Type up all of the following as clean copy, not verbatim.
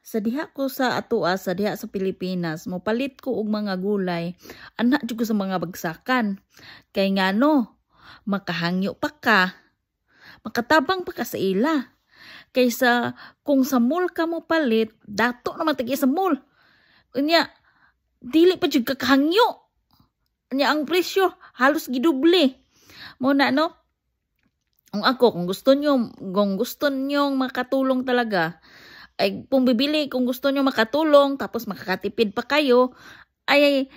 Sa diha ko sa atoa, sa diha sa Pilipinas, mopalit ko og mga gulay, anak jud ko sa mga bagsakan. Kay ngano, makahangyo pa ka, makatabang pa ka sa ila. Kaysa kung sa mall ka mo palit, dato naman tagi sa mall. Unya, dili pa jud kakahangyo. Unya ang presyo halos gidoble. Mo na no? Kung gusto nyo makatulong talaga, ay kung bibili, kung gusto nyo makatulong, tapos makakatipid pa kayo, ay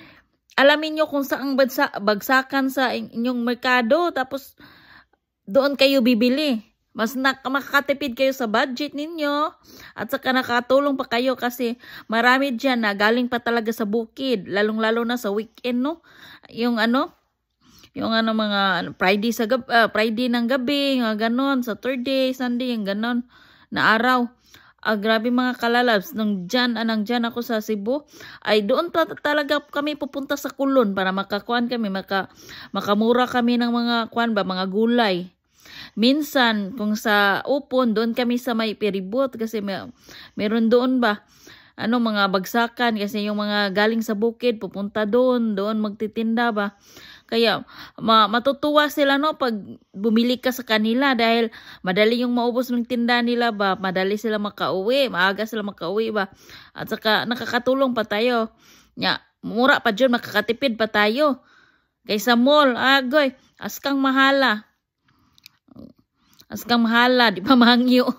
alamin nyo kung saang bagsakan sa inyong merkado, tapos doon kayo bibili. Mas makakatipid kayo sa budget ninyo, at saka nakatulong pa kayo kasi marami dyan na galing pa talaga sa bukid, lalong-lalo na sa weekend, no? Yung mga Friday ng gabi, yung ganon, Saturday, Sunday, yung ganon na araw. Grabe mga kalalabs, nang dyan ako sa Cebu, ay doon pa talaga kami pupunta sa Kulon para makakuan kami, makamura kami ng mga gulay. Minsan, kung sa Upon, doon kami sa may Peribot kasi meron doon ba, mga bagsakan kasi yung mga galing sa bukid, pupunta doon magtitinda ba. Kaya matutuwa sila no pag bumili ka sa kanila dahil madali yung maubos ng tinda nila ba, madali sila makauwi, maaga sila makauwi ba. At saka nakakatulong pa tayo. Mura pa dyan, makakatipid pa tayo. Kaysa mall, agoy, askang mahala. Di pa mahangyo.